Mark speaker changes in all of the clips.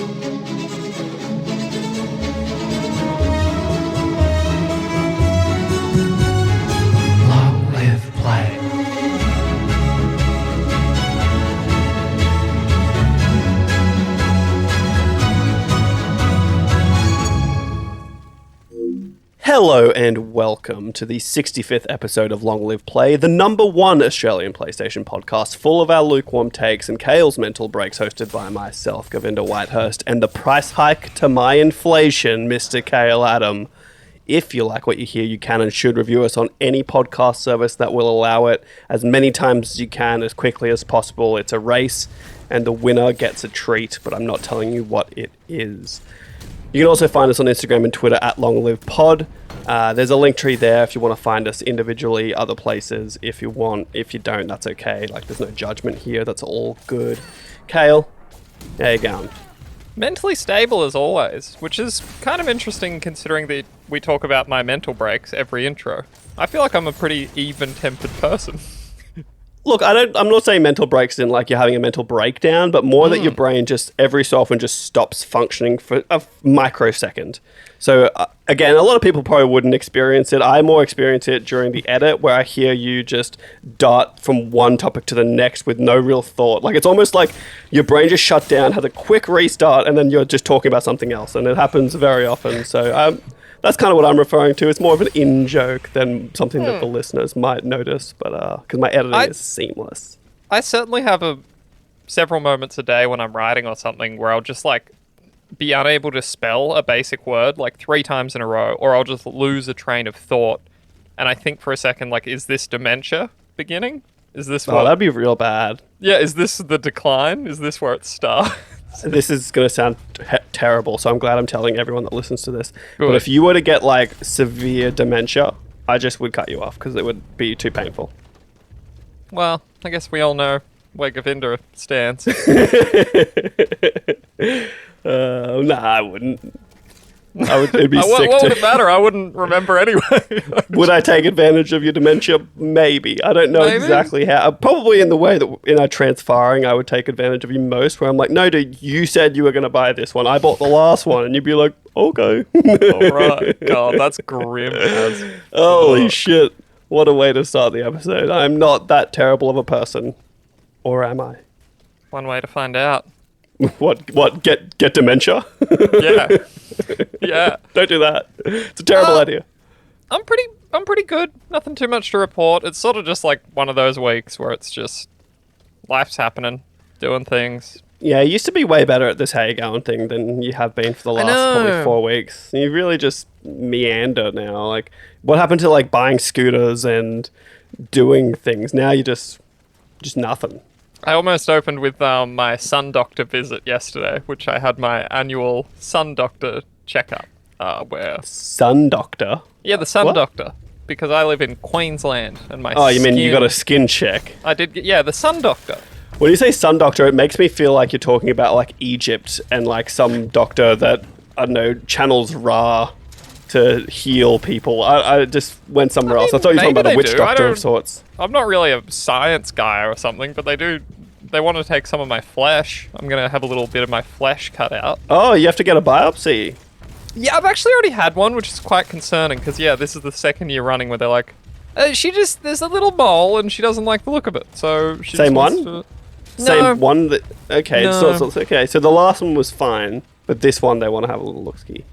Speaker 1: Long live play.
Speaker 2: Hello and welcome to the 65th episode of Long Live Play, the number one Australian PlayStation podcast full of our lukewarm takes and Khayl's mental breaks, hosted by myself, Govinda Whitehurst, and the price hike to my inflation, Mr. Khayl Adam. If you like what you hear, you can and should review us on any podcast service that will allow it as many times as you can, as quickly as possible. It's a race, and the winner gets a treat, but I'm not telling you what it is. You can also find us on Instagram and Twitter at LongLivePod. There's a link tree there if you want to find us individually, other places if you want. If you don't, that's okay. Like, there's no judgment here. That's all good. Khayl, how you going?
Speaker 3: Mentally stable as always, which is kind of interesting considering that we talk about my mental breaks every intro. I feel like I'm a pretty even-tempered person.
Speaker 2: Look, I'm not saying mental breaks in like you're having a mental breakdown, but more that your brain just every so often just stops functioning for a microsecond. So again, a lot of people probably wouldn't experience it. I more experience it during the edit where I hear you just dart from one topic to the next with no real thought. Like, it's almost like your brain just shut down, had a quick restart, and then you're just talking about something else. And it happens very often. So that's kind of what I'm referring to. It's more of an in-joke than something that the listeners might notice, but because my editing is seamless.
Speaker 3: I certainly have several moments a day when I'm writing or something where I'll just like be unable to spell a basic word like 3 times in a row, or I'll just lose a train of thought. And I think for a second, like, is this dementia beginning? Is this what...
Speaker 2: Oh, that'd be real bad.
Speaker 3: Yeah, is this the decline? Is this where it starts?
Speaker 2: This is going to sound terrible, so I'm glad I'm telling everyone that listens to this.
Speaker 3: Good.
Speaker 2: But if you were to get, like, severe dementia, I just would cut you off because it would be too painful.
Speaker 3: Well, I guess we all know where Govinda stands.
Speaker 2: Nah, I wouldn't. It'd be sick
Speaker 3: what would it matter? I wouldn't remember anyway.
Speaker 2: Would I take advantage of your dementia? Maybe. I don't know exactly how. Probably in the way that in our transferring, I would take advantage of you most, where I'm like, no, dude, you said you were going to buy this one. I bought the last one. And you'd be like, okay.
Speaker 3: All right. God, that's grim as...
Speaker 2: Holy shit. What a way to start the episode. I'm not that terrible of a person. Or am I?
Speaker 3: One way to find out.
Speaker 2: What? Get dementia?
Speaker 3: Yeah. Yeah.
Speaker 2: Don't do that. It's a terrible idea.
Speaker 3: I'm pretty good. Nothing too much to report. It's sort of just like one of those weeks where it's just life's happening, doing things.
Speaker 2: Yeah, you used to be way better at this how you going thing than you have been for the last probably 4 weeks. You really just meander now. Like, what happened to like buying scooters and doing things? Now you just nothing.
Speaker 3: I almost opened with my sun doctor visit yesterday, which I had my annual sun doctor checkup. Where
Speaker 2: sun doctor?
Speaker 3: Yeah, the sun doctor. Because I live in Queensland and my
Speaker 2: you mean you got a skin check?
Speaker 3: I did, yeah, the sun doctor.
Speaker 2: When you say sun doctor, it makes me feel like you're talking about like Egypt and like some doctor that, I don't know, channels Ra to heal people. I just went somewhere else. I thought you were talking about a witch doctor of sorts.
Speaker 3: I'm not really a science guy or something, but they want to take some of my flesh. I'm going to have a little bit of my flesh cut out.
Speaker 2: Oh, you have to get a biopsy.
Speaker 3: Yeah, I've actually already had one, which is quite concerning, because, yeah, this is the second year running where they're like, there's a little mole, and she doesn't like the look of it, so she
Speaker 2: Same
Speaker 3: just
Speaker 2: one? Same one? Okay,
Speaker 3: No.
Speaker 2: so okay, so the last one was fine, but this one they want to have a little look-ski.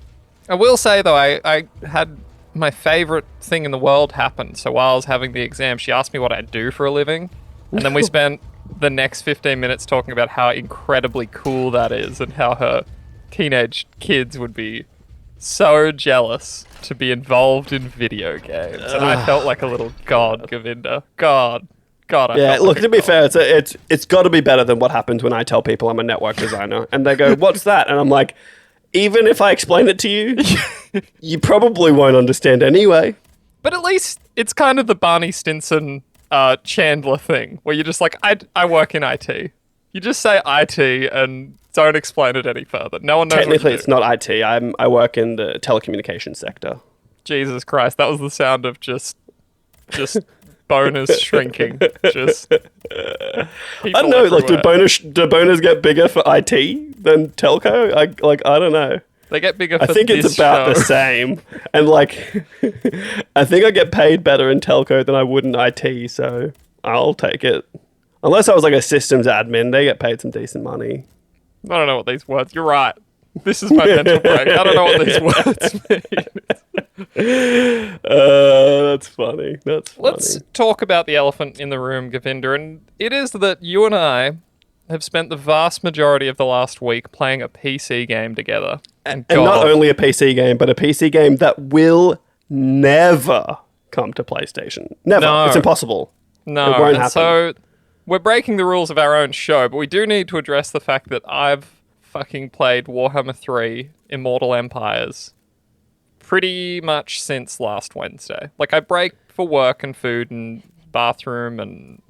Speaker 3: I will say, though, I had my favourite thing in the world happen. So while I was having the exam, she asked me what I do for a living, and then we spent the next 15 minutes talking about how incredibly cool that is and how her teenage kids would be so jealous to be involved in video games. And I felt like a little god, Govinda. God, I
Speaker 2: Yeah,
Speaker 3: felt
Speaker 2: look,
Speaker 3: like
Speaker 2: to be
Speaker 3: a god.
Speaker 2: fair, it's got to be better than what happens when I tell people I'm a network designer, and they go, "What's that?" And I'm like, even if I explain it to you, you probably won't understand anyway.
Speaker 3: But at least it's kind of the Barney Stinson Chandler thing, where you're just like, I work in IT. You just say IT and don't explain it any further. No one knows.
Speaker 2: Technically, it's not IT. I work in the telecommunications sector.
Speaker 3: Jesus Christ, that was the sound of just boners shrinking. Just
Speaker 2: I don't know. Like, do boners get bigger for IT than telco? I don't know.
Speaker 3: They get bigger. For
Speaker 2: I think it's about the same, and like, I think I get paid better in telco than I would in IT. So I'll take it. Unless I was like a systems admin, they get paid some decent money.
Speaker 3: I don't know what these words. You're right. This is my mental break. I don't know what these words mean.
Speaker 2: That's funny. That's funny.
Speaker 3: Let's talk about the elephant in the room, Govinda, and it is that you and I have spent the vast majority of the last week playing a PC game together.
Speaker 2: And not only a PC game, but a PC game that will never come to PlayStation. Never.
Speaker 3: No.
Speaker 2: It's impossible.
Speaker 3: No.
Speaker 2: It won't happen.
Speaker 3: So we're breaking the rules of our own show, but we do need to address the fact that I've fucking played Warhammer 3 Immortal Empires pretty much since last Wednesday. Like, I break for work and food and bathroom and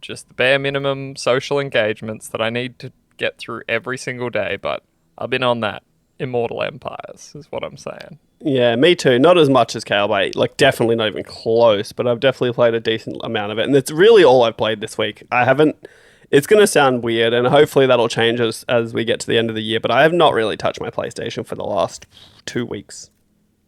Speaker 3: just the bare minimum social engagements that I need to get through every single day, but I've been on that Immortal Empires, is what I'm saying.
Speaker 2: Yeah, me too. Not as much as Khayl, but like definitely not even close, but I've definitely played a decent amount of it, and it's really all I've played this week. I haven't... It's going to sound weird, and hopefully that'll change as we get to the end of the year, but I have not really touched my PlayStation for the last 2 weeks.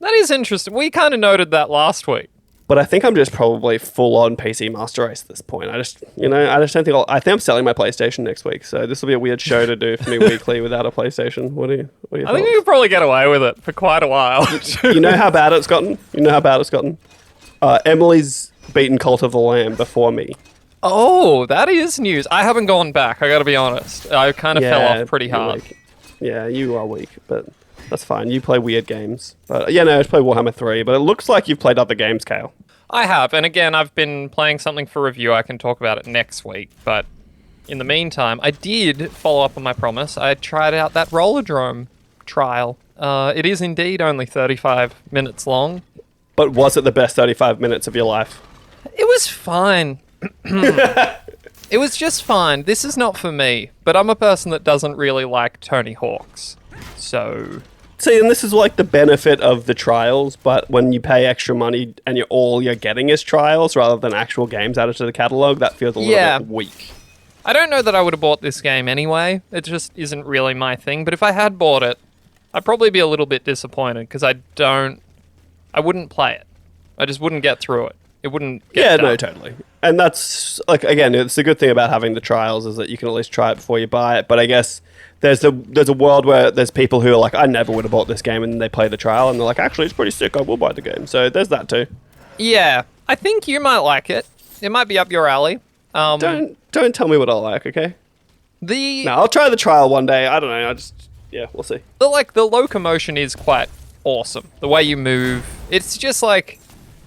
Speaker 3: That is interesting. We kind of noted that last week.
Speaker 2: But I think I'm just probably full-on PC Master Race at this point. I just don't think I think I'm selling my PlayStation next week, so this will be a weird show to do for me weekly without a PlayStation. What are you
Speaker 3: I think you could probably get away with it for quite a while.
Speaker 2: You know how bad it's gotten? Emily's beaten Cult of the Lamb before me.
Speaker 3: Oh, that is news. I haven't gone back, I gotta be honest. I kind of fell off pretty hard.
Speaker 2: Yeah, you are weak, but that's fine. You play weird games. But yeah, no, I just played Warhammer 3, but it looks like you've played other games, Khayl.
Speaker 3: I have, and again, I've been playing something for review. I can talk about it next week, but in the meantime, I did follow up on my promise. I tried out that Rollerdrome trial. It is indeed only 35 minutes long.
Speaker 2: But was it the best 35 minutes of your life?
Speaker 3: It was fine. It was just fine. This is not for me, but I'm a person that doesn't really like Tony Hawk's. So...
Speaker 2: See, and this is like the benefit of the trials, but when you pay extra money and all you're getting is trials rather than actual games added to the catalogue, that feels a little bit weak.
Speaker 3: I don't know that I would have bought this game anyway. It just isn't really my thing. But if I had bought it, I'd probably be a little bit disappointed because I wouldn't play it. I just wouldn't get through it. It wouldn't get done.
Speaker 2: No, totally. And that's, like, again, it's the good thing about having the trials is that you can at least try it before you buy it. But I guess there's a world where there's people who are like, I never would have bought this game, and they play the trial, and they're like, actually, it's pretty sick, I will buy the game. So there's that too. Yeah,
Speaker 3: I think you might like it. It might be up your alley.
Speaker 2: Don't tell me what I like, okay? No, I'll try the trial one day. I don't know. We'll see.
Speaker 3: But the locomotion is quite awesome. The way you move, it's just like...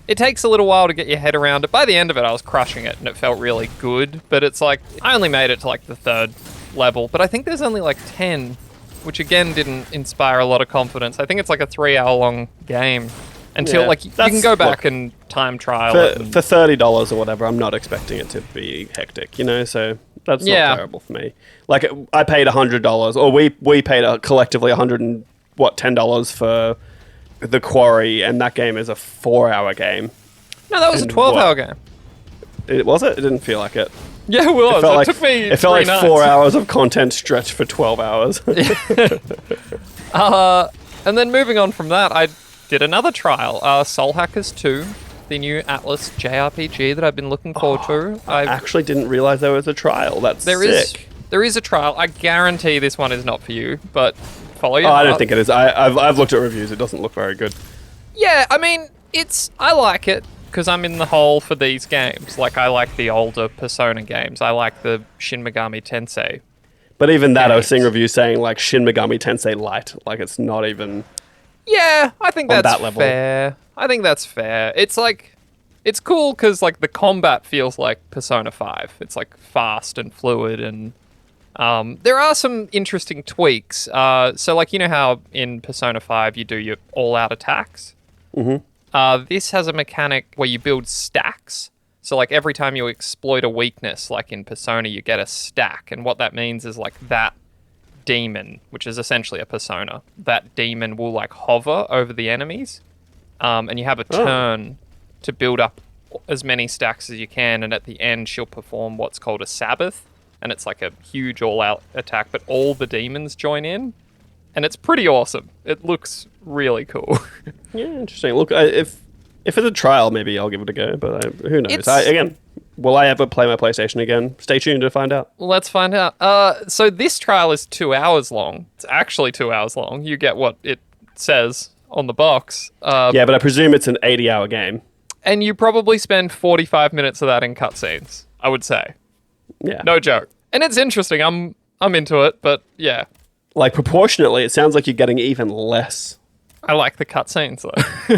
Speaker 3: It takes a little while to get your head around it. By the end of it, I was crushing it, and it felt really good. But it's like, I only made it to like the 3rd level, but I think there's only like 10, which again didn't inspire a lot of confidence. I think it's like a 3-hour-long game until you can go back and time trial it.
Speaker 2: For $30 or whatever, I'm not expecting it to be hectic, so that's not terrible for me. Like, I paid $100, or we paid collectively $10 for The Quarry, and that game is a 4-hour game.
Speaker 3: No, that was a 12-hour game.
Speaker 2: Was it? It didn't feel like it.
Speaker 3: Yeah, it was. It took me
Speaker 2: It felt like 4 hours of content stretched for 12 hours.
Speaker 3: And then moving on from that, I did another trial. Soul Hackers 2, the new Atlas JRPG that I've been looking forward to.
Speaker 2: I actually didn't realize there was a trial. That's sick.
Speaker 3: There is a trial. I guarantee this one is not for you, but follow your
Speaker 2: heart. I don't think it is. I've looked at reviews. It doesn't look very good.
Speaker 3: Yeah, I mean, I like it because I'm in the hole for these games. Like, I like the older Persona games. I like the Shin Megami Tensei.
Speaker 2: But even that, I was seeing reviews saying, like, Shin Megami Tensei Lite. Like, it's not even...
Speaker 3: Yeah, I think that's
Speaker 2: that level.
Speaker 3: Fair. I think that's fair. It's like... It's cool because, like, the combat feels like Persona 5. It's, like, fast and fluid and... there are some interesting tweaks. So, like, you know how in Persona 5 you do your all-out attacks?
Speaker 2: Mm-hmm.
Speaker 3: This has a mechanic where you build stacks. So, like, every time you exploit a weakness, like in Persona, you get a stack. And what that means is, like, that demon, which is essentially a Persona, that demon will, like, hover over the enemies. And you have a turn to build up as many stacks as you can, and at the end she'll perform what's called a Sabbath, and it's like a huge all-out attack, but all the demons join in, and it's pretty awesome. It looks really cool.
Speaker 2: Yeah, interesting. Look, if it's a trial, maybe I'll give it a go, but who knows? Again, will I ever play my PlayStation again? Stay tuned to find out.
Speaker 3: Let's find out. So this trial is 2 hours long. It's actually 2 hours long. You get what it says on the box.
Speaker 2: Yeah, but I presume it's an 80-hour game.
Speaker 3: And you probably spend 45 minutes of that in cutscenes, I would say.
Speaker 2: Yeah.
Speaker 3: No joke. And it's interesting. I'm into it, but yeah.
Speaker 2: Like, proportionately, it sounds like you're getting even less.
Speaker 3: I like the cutscenes, though.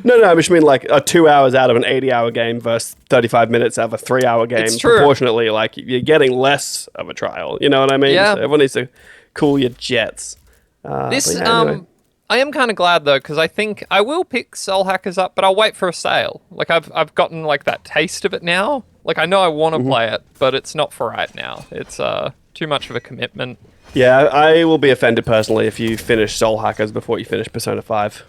Speaker 2: No, I just mean like 2 hours out of an 80-hour game versus 35 minutes out of a 3-hour game.
Speaker 3: It's true.
Speaker 2: Proportionately, like, you're getting less of a trial. You know what I mean?
Speaker 3: Yeah.
Speaker 2: So everyone needs to cool your jets. Anyway.
Speaker 3: I am kind of glad though, because I think I will pick Soul Hackers up, but I'll wait for a sale. Like I've gotten like that taste of it now. Like I know I want to play it, but it's not for right now. It's too much of a commitment.
Speaker 2: Yeah, I will be offended personally if you finish Soul Hackers before you finish Persona 5.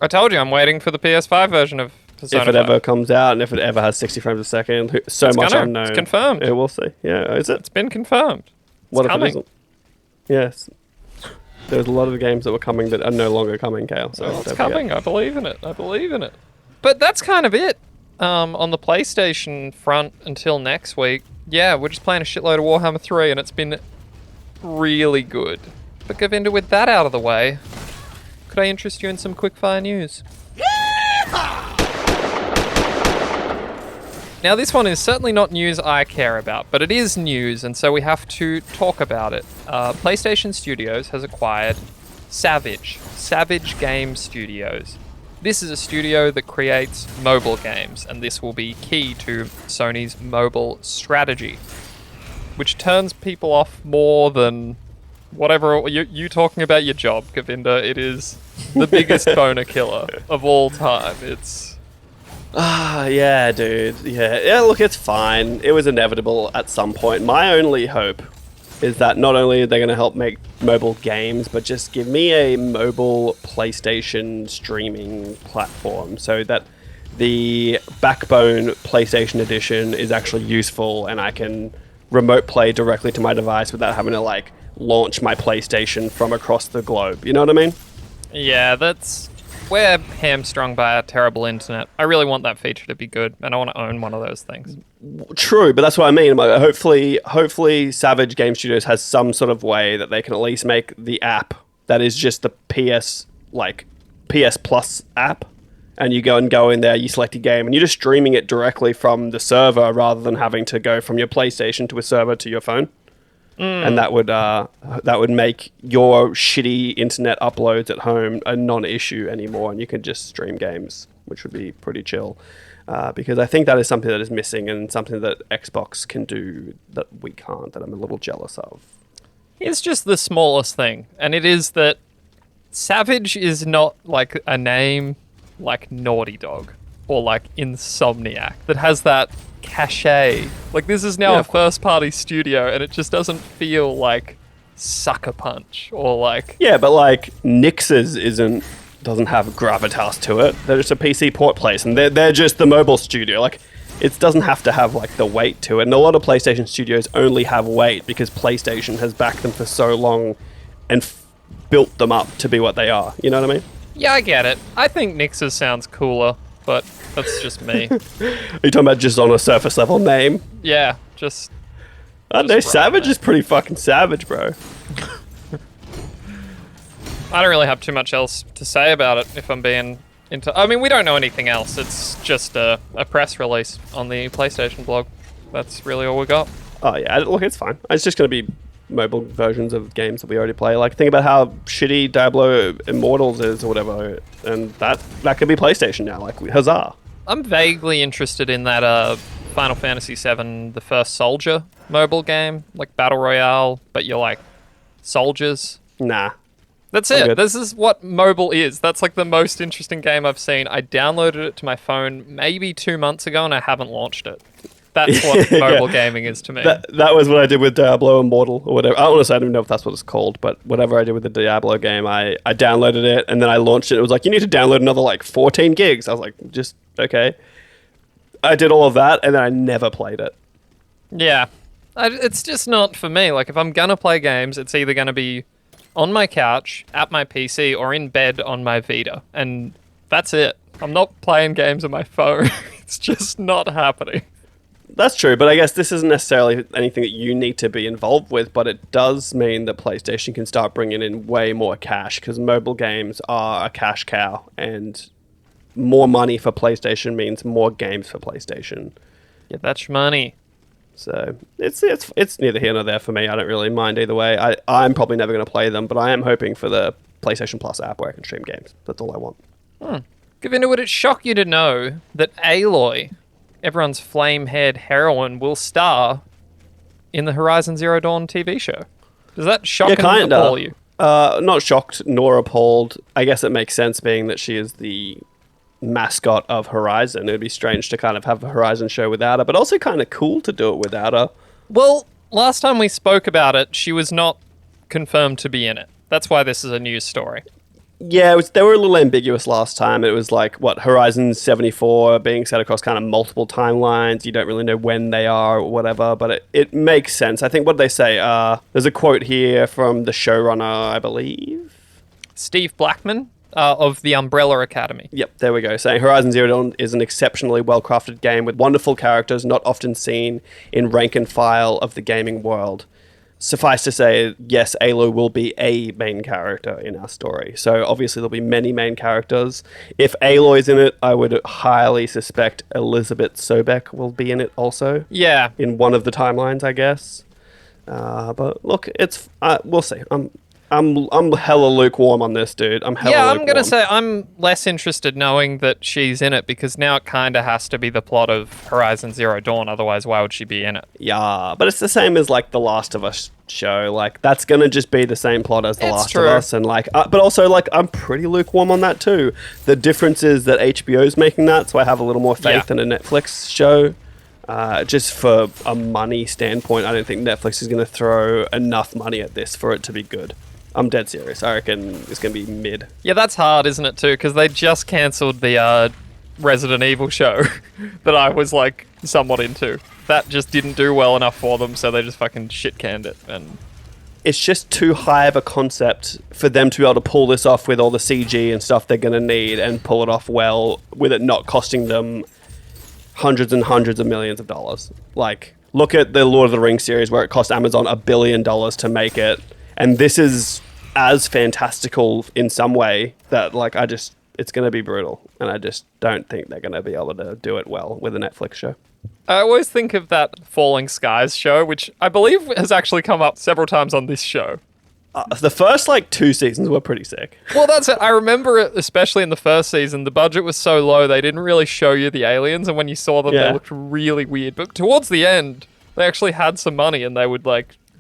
Speaker 3: I told you I'm waiting for the PS5 version of Persona 5.
Speaker 2: If it ever comes out and if it ever has 60 frames a second,
Speaker 3: It's
Speaker 2: much
Speaker 3: gonna.
Speaker 2: unknown.
Speaker 3: It's confirmed.
Speaker 2: Yeah, we'll see. Yeah, is it?
Speaker 3: It's been confirmed.
Speaker 2: What if
Speaker 3: coming.
Speaker 2: it isn't? Yes. There's a lot of games that were coming that are no longer coming, Khayl. So
Speaker 3: Well, it's
Speaker 2: don't
Speaker 3: coming.
Speaker 2: forget.
Speaker 3: I believe in it. But that's kind of it on the PlayStation front until next week. Yeah, we're just playing a shitload of Warhammer 3, and it's been really good. But Govinda, with that out of the way, could I interest you in some quickfire news? Now, this one is certainly not news I care about, but it is news, and so we have to talk about it. PlayStation Studios has acquired Savage Game Studios. This is a studio that creates mobile games, and this will be key to Sony's mobile strategy, which turns people off more than whatever you talking about your job, Govinda. It is the biggest boner killer of all time. It's...
Speaker 2: Yeah, dude. Yeah, look, it's fine. It was inevitable at some point. My only hope is that not only are they going to help make mobile games, but just give me a mobile PlayStation streaming platform so that the backbone PlayStation edition is actually useful and I can remote play directly to my device without having to, like, launch my PlayStation from across the globe. You know what I mean?
Speaker 3: Yeah, we're hamstrung by our terrible internet. I really want that feature to be good, and I want to own one of those things.
Speaker 2: True, but that's what I mean. Like, hopefully Savage Game Studios has some sort of way that they can at least make the app that is just the PS Plus app, and you go in there, you select a game, and you're just streaming it directly from the server rather than having to go from your PlayStation to a server to your phone. And that would make your shitty internet uploads at home a non-issue anymore, and you can just stream games, which would be pretty chill. Because I think that is something that is missing and something that Xbox can do that we can't, that I'm a little jealous of.
Speaker 3: It's just the smallest thing, and it is that Savage is not like a name like Naughty Dog or like Insomniac that has that cachet. Like, this is now a first-party studio, and it just doesn't feel like Sucker Punch or like...
Speaker 2: Yeah, but like Nix's doesn't have gravitas to it. They're just a PC port place, and they're just the mobile studio. Like, it doesn't have to have like the weight to it. And a lot of PlayStation studios only have weight because PlayStation has backed them for so long and built them up to be what they are. You know what I mean?
Speaker 3: Yeah, I get it. I think Nix's sounds cooler, but that's just me.
Speaker 2: Are you talking about just on a surface level name?
Speaker 3: Yeah, just...
Speaker 2: I don't know, Savage is pretty fucking savage, bro.
Speaker 3: I don't really have too much else to say about it, if I'm being into... I mean, we don't know anything else. It's just a press release on the PlayStation blog. That's really all we got.
Speaker 2: Oh, yeah, look, it's fine. It's just going to be mobile versions of games that we already play. Like, think about how shitty Diablo Immortals is or whatever, and that could be PlayStation now. Like, huzzah.
Speaker 3: I'm vaguely interested in that Final Fantasy VII, The First Soldier mobile game, like Battle Royale, but you're like soldiers.
Speaker 2: Nah.
Speaker 3: That's
Speaker 2: I'm
Speaker 3: it.
Speaker 2: good.
Speaker 3: This is what mobile is. That's like the most interesting game I've seen. I downloaded it to my phone maybe 2 months ago, and I haven't launched it. That's what mobile gaming is to me.
Speaker 2: That was what I did with Diablo Immortal or whatever. Honestly, I don't even know if that's what it's called, but whatever I did with the Diablo game, I downloaded it and then I launched it. It was like, you need to download another like 14 gigs. I was like, just okay. I did all of that, and then I never played it.
Speaker 3: Yeah. It's just not for me. Like, if I'm gonna play games, it's either gonna be on my couch, at my PC, or in bed on my Vita. And that's it. I'm not playing games on my phone. It's just not happening.
Speaker 2: That's true, but I guess this isn't necessarily anything that you need to be involved with, but it does mean that PlayStation can start bringing in way more cash, because mobile games are a cash cow, and more money for PlayStation means more games for PlayStation.
Speaker 3: Yeah, that's money.
Speaker 2: So it's neither here nor there for me. I don't really mind either way. I'm probably never going to play them, but I am hoping for the PlayStation Plus app where I can stream games. That's all I want.
Speaker 3: Govinda, would it shock you to know that Aloy, everyone's flame-haired heroine, will star in the Horizon Zero Dawn TV show? Does that shock and appall you?
Speaker 2: Not shocked nor appalled. I guess it makes sense, being that she is the mascot of Horizon. It'd be strange to kind of have a Horizon show without her, but also kind of cool to do it without her.
Speaker 3: Well, last time we spoke about it, she was not confirmed to be in it. That's why this is a news story.
Speaker 2: Yeah, they were a little ambiguous last time. It was like, Horizon 74 being set across kind of multiple timelines. You don't really know when they are or whatever, but it makes sense. I think, what did they say? There's a quote here from the showrunner, I believe.
Speaker 3: Steve Blackman of the Umbrella Academy.
Speaker 2: Yep, there we go. Saying Horizon Zero Dawn is an exceptionally well-crafted game with wonderful characters not often seen in rank and file of the gaming world. Suffice to say, yes, Aloy will be a main character in our story. So obviously there'll be many main characters. If Aloy's in it, I would highly suspect Elizabeth Sobek will be in it also.
Speaker 3: Yeah.
Speaker 2: In one of the timelines, I guess. But look, we'll see. I'm hella lukewarm on this, dude. I'm going
Speaker 3: to say I'm less interested knowing that she's in it, because now it kind of has to be the plot of Horizon Zero Dawn. Otherwise, why would she be in it?
Speaker 2: Yeah, but it's the same as like the Last of Us show. Like, that's going to just be the same plot as the Last of Us. And like, but also like, I'm pretty lukewarm on that too. The difference is that HBO's making that, so I have a little more faith in a Netflix show. Just for a money standpoint, I don't think Netflix is going to throw enough money at this for it to be good. I'm dead serious. I reckon it's going to be mid.
Speaker 3: Yeah, that's hard, isn't it, too? Because they just cancelled the Resident Evil show that I was, like, somewhat into. That just didn't do well enough for them, so they just fucking shit-canned it. And
Speaker 2: it's just too high of a concept for them to be able to pull this off with all the CG and stuff they're going to need, and pull it off well with it not costing them hundreds and hundreds of millions of dollars. Like, look at the Lord of the Rings series where it cost Amazon $1 billion to make it. And this is as fantastical in some way that, like, it's going to be brutal. And I just don't think they're going to be able to do it well with a Netflix show.
Speaker 3: I always think of that Falling Skies show, which I believe has actually come up several times on this show.
Speaker 2: The first, 2 seasons were pretty sick.
Speaker 3: Well, that's it. I remember it, especially in the first season, the budget was so low, they didn't really show you the aliens. And when you saw them, they looked really weird. But towards the end, they actually had some money and they would,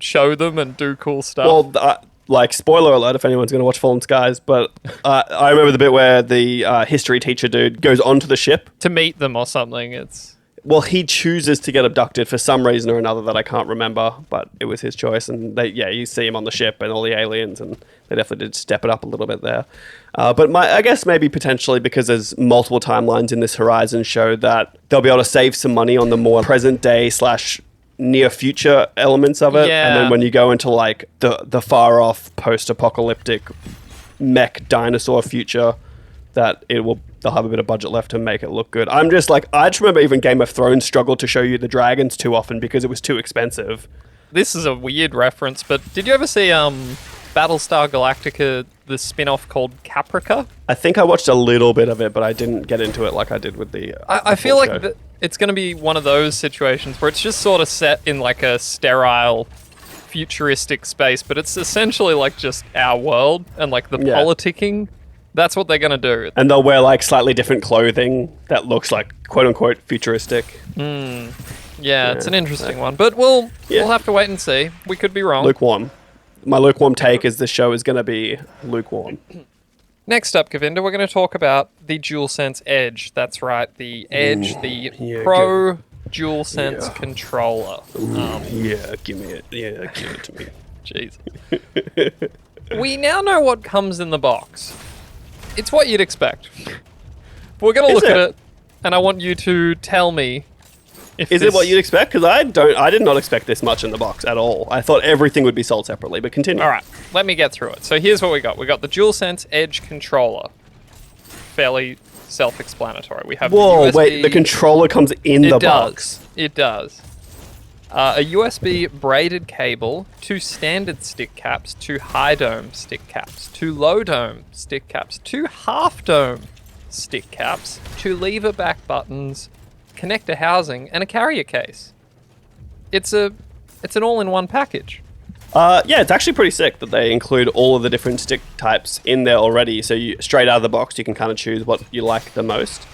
Speaker 3: show them and do cool stuff.
Speaker 2: Well, spoiler alert if anyone's going to watch Fallen Skies, but I remember the bit where the history teacher dude goes onto the ship
Speaker 3: to meet them or something.
Speaker 2: Well, he chooses to get abducted for some reason or another that I can't remember, but it was his choice. And you see him on the ship and all the aliens, and they definitely did step it up a little bit there. But I guess maybe potentially because there's multiple timelines in this Horizon show, that they'll be able to save some money on the more present day / near future elements of it.
Speaker 3: Yeah.
Speaker 2: And then when you go into the far off post-apocalyptic mech dinosaur future, that they'll have a bit of budget left to make it look good. I just remember even Game of Thrones struggled to show you the dragons too often because it was too expensive.
Speaker 3: This is a weird reference, but did you ever see Battlestar Galactica, the spin-off called Caprica?
Speaker 2: I think I watched a little bit of it, but I didn't get into it like I did with the
Speaker 3: I feel like it's going to be one of those situations where it's just sort of set in a sterile, futuristic space, but it's essentially just our world and the politicking. That's what they're going to do.
Speaker 2: And they'll wear slightly different clothing that looks quote-unquote futuristic.
Speaker 3: Yeah, it's an interesting one. But we'll have to wait and see. We could be wrong.
Speaker 2: Lukewarm. My lukewarm take is this show is going to be lukewarm.
Speaker 3: Next up, Govinda, we're going to talk about the DualSense Edge. That's right, the Edge, the Pro DualSense controller.
Speaker 2: Give me it. Yeah, give it to me.
Speaker 3: Jeez. We now know what comes in the box. It's what you'd expect. We're going to look at it. and I want you to tell me if
Speaker 2: Is it what you'd expect? Because I did not expect this much in the box at all. I thought everything would be sold separately, but continue.
Speaker 3: All right, let me get through it. So here's what we got. We got the DualSense Edge controller. Fairly self-explanatory. We have
Speaker 2: Whoa,
Speaker 3: USB...
Speaker 2: wait, the controller comes in the box.
Speaker 3: It does. A USB braided cable, 2 standard stick caps, 2 high dome stick caps, 2 low dome stick caps, 2 half dome stick caps, 2 lever back buttons, connector housing, and a carrier case. It's an all-in-one package.
Speaker 2: Yeah, it's actually pretty sick that they include all of the different stick types in there already. So you straight out of the box, you can kind of choose what you like the most.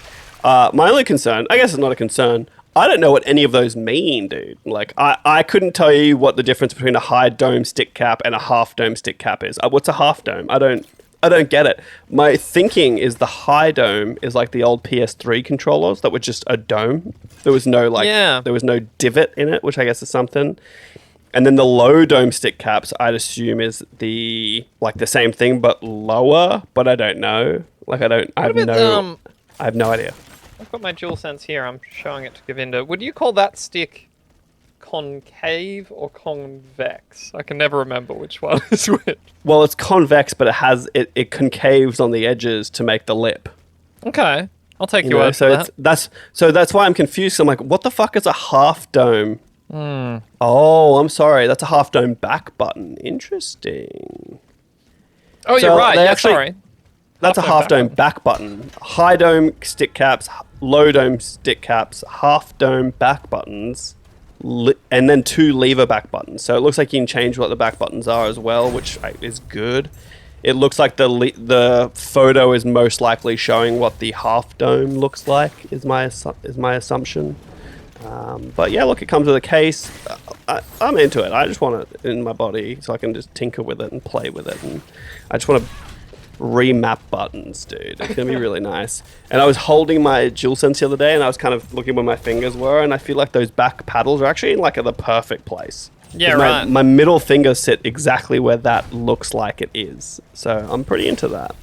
Speaker 2: My only concern, I guess it's not a concern, I don't know what any of those mean, dude. Like, I couldn't tell you what the difference between a high dome stick cap and a half dome stick cap is. What's a half dome? I don't get it. My thinking is the high dome is like the old PS3 controllers that were just a dome. There was no there was no divot in it, which I guess is something. And then the low dome stick caps, I'd assume is the same thing but lower, but I don't know. I have no idea.
Speaker 3: I've got my DualSense here. I'm showing it to Govinda. Would you call that stick concave or convex? I can never remember which one is which.
Speaker 2: Well, it's convex, but it concaves on the edges to make the lip.
Speaker 3: Okay, I'll take your word for that.
Speaker 2: That's why I'm confused. I'm like, what the fuck is a half dome? Oh, I'm sorry. That's a half dome back button. Interesting.
Speaker 3: Oh,
Speaker 2: So
Speaker 3: you're right.
Speaker 2: they
Speaker 3: Yeah,
Speaker 2: actually-
Speaker 3: sorry.
Speaker 2: That's a half dome back button. High dome stick caps, low dome stick caps, half dome back buttons, and then 2 lever back buttons. So it looks like you can change what the back buttons are as well, which is good. It looks like the photo is most likely showing what the half dome looks like. Is my assumption. But yeah, look, it comes with a case. I'm into it. I just want it in my body so I can just tinker with it and play with it. And I just want to remap buttons, dude. It's gonna be really nice. And I was holding my DualSense the other day, and I was kind of looking where my fingers were, and I feel like those back paddles are actually in at the perfect place.
Speaker 3: Yeah,
Speaker 2: 'Cause
Speaker 3: right.
Speaker 2: My middle fingers sit exactly where that looks like it is. So I'm pretty into that.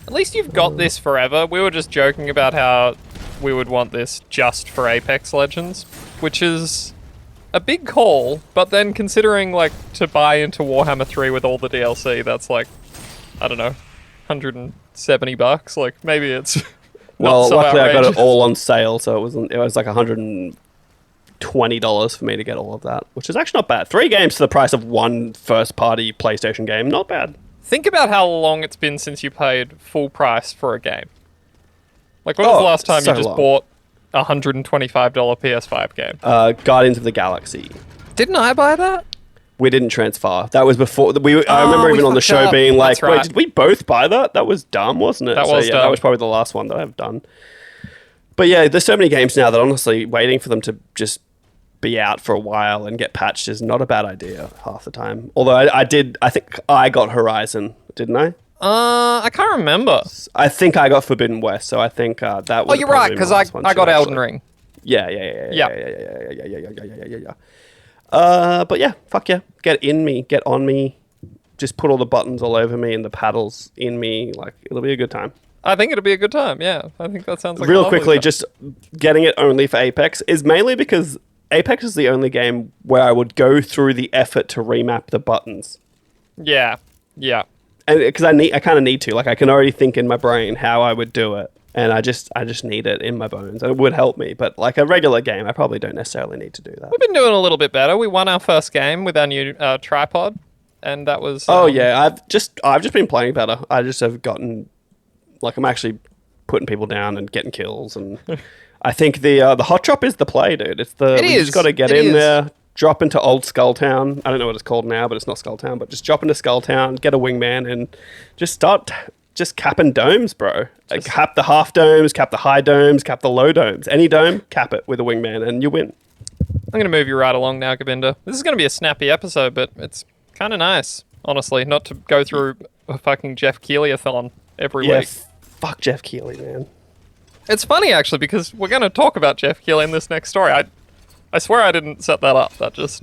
Speaker 3: At least you've got this forever. We were just joking about how we would want this just for Apex Legends, which is a big call, but then considering to buy into Warhammer 3 with all the DLC, that's I don't know, $170. Maybe it's
Speaker 2: Well,
Speaker 3: not so
Speaker 2: luckily I got it
Speaker 3: outrageous.
Speaker 2: all on sale, so it was $120 for me to get all of that, which is actually not bad. 3 games for the price of one first-party PlayStation game, not bad.
Speaker 3: Think about how long it's been since you paid full price for a game. When was the last time
Speaker 2: so
Speaker 3: you just
Speaker 2: long.
Speaker 3: bought a $125 PS5 game?
Speaker 2: Guardians of the Galaxy.
Speaker 3: Didn't I buy that?
Speaker 2: We didn't transfer. That was before. I remember
Speaker 3: we
Speaker 2: even on the
Speaker 3: fucked
Speaker 2: show
Speaker 3: up.
Speaker 2: being like,
Speaker 3: That's right.
Speaker 2: wait, did we both buy that? That was dumb, wasn't it?
Speaker 3: That was
Speaker 2: That
Speaker 3: dumb.
Speaker 2: was probably the last one that I've done. But yeah, there's so many games now that honestly, waiting for them to just be out for a while and get patched is not a bad idea half the time. Although I think I got Horizon, didn't I?
Speaker 3: I can't remember.
Speaker 2: I think I got Forbidden West, so I think that was.
Speaker 3: Oh, you're right, because I got Elden Ring.
Speaker 2: Yeah. But yeah, fuck yeah. Get in me, get on me. Just put all the buttons all over me and the paddles in me. It'll be a good time.
Speaker 3: I think it'll be a good time, yeah. I think that sounds like a
Speaker 2: Real
Speaker 3: lovely
Speaker 2: quickly,
Speaker 3: time.
Speaker 2: just getting it only for Apex is mainly because Apex is the only game where I would go through the effort to remap the buttons.
Speaker 3: Yeah.
Speaker 2: And because I kind of need to. I can already think in my brain how I would do it. And I just need it in my bones. And it would help me. But a regular game, I probably don't necessarily need to do that.
Speaker 3: We've been doing a little bit better. We won our first game with our new tripod, and that was...
Speaker 2: Oh yeah, I've just been playing better. I just have gotten I'm actually putting people down and getting kills, and I think the hot drop is the play, dude. You just got to get in there, drop into old Skulltown. I don't know what it's called now, but it's not Skulltown. But just drop into Skulltown, get a wingman, and just start capping domes, bro. Cap the half domes, cap the high domes, cap the low domes. Any dome, cap it with a wingman, and you win.
Speaker 3: I'm going to move you right along now, Govinda. This is going to be a snappy episode, but it's kind of nice, honestly, not to go through a fucking Jeff Keighley-a-thon every week.
Speaker 2: Fuck Jeff Keighley, man.
Speaker 3: It's funny, actually, because we're going to talk about Jeff Keighley in this next story. I swear I didn't set that up. That just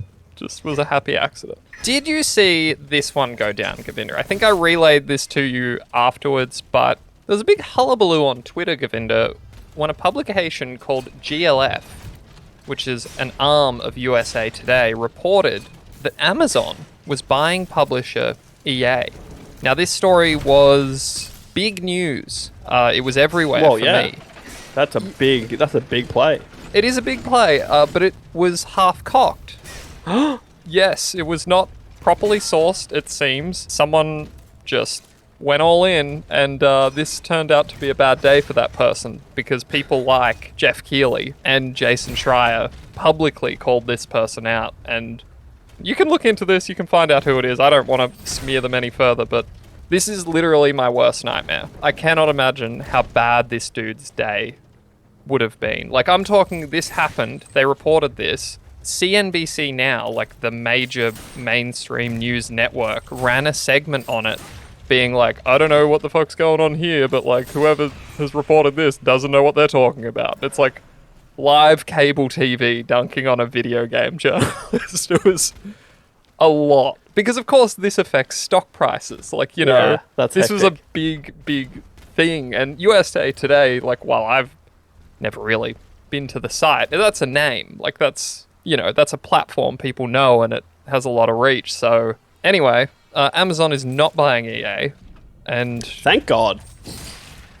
Speaker 3: was a happy accident. Did you see this one go down, Govinda? I think I relayed this to you afterwards, but there was a big hullabaloo on Twitter, Govinda, when a publication called GLF, which is an arm of USA Today, reported that Amazon was buying publisher EA. Now, this story was big news. It was everywhere for me.
Speaker 2: That's a big play.
Speaker 3: It is a big play, but it was half-cocked. Yes, it was not properly sourced, it seems. Someone just went all in, and this turned out to be a bad day for that person, because people like Jeff Keighley and Jason Schreier publicly called this person out. And you can look into this, you can find out who it is. I don't want to smear them any further, but this is literally my worst nightmare. I cannot imagine how bad this dude's day would have been. Like, I'm talking, this happened, they reported this. CNBC Now, like the major mainstream news network, ran a segment on it being like, I don't know what the fuck's going on here, but like whoever has reported this doesn't know what they're talking about. It's like live cable TV dunking on a video game journalist. It was a lot. Because of course this affects stock prices. Like, you know, this was a big thing. And USA Today, like, while I've never really been to the site, that's a name. Like, that's, you know, that's a platform people know, and it has a lot of reach. So anyway, Amazon is not buying EA, and
Speaker 2: thank God.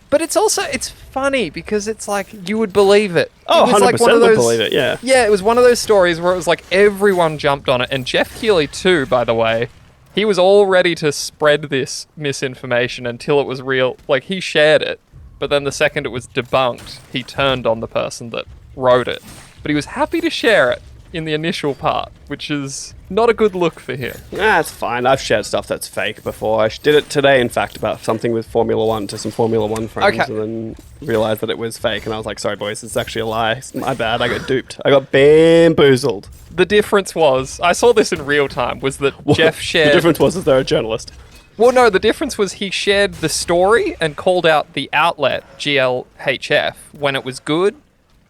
Speaker 3: But it's also, it's funny because it's like, you would believe it.
Speaker 2: Oh,
Speaker 3: it was
Speaker 2: 100%
Speaker 3: like one of those,
Speaker 2: would believe it, yeah.
Speaker 3: Yeah, it was one of those stories where it was like everyone jumped on it. And Jeff Keighley too, by the way, he was all ready to spread this misinformation until it was real. Like, he shared it, but then the second it was debunked, he turned on the person that wrote it. But he was happy to share it in the initial part, which is not a good look for him.
Speaker 2: Yeah, it's fine. I've shared stuff that's fake before. I did it today, in fact, about something with Formula One to some Formula One friends, and then realized that it was fake, and I was like, sorry boys, it's actually a lie. It's my bad, I got duped. I got bamboozled.
Speaker 3: The difference was, I saw this in real time, was that Jeff shared...
Speaker 2: The difference was that they're a journalist.
Speaker 3: Well, no, the difference was he shared the story and called out the outlet, GLHF, when it was good,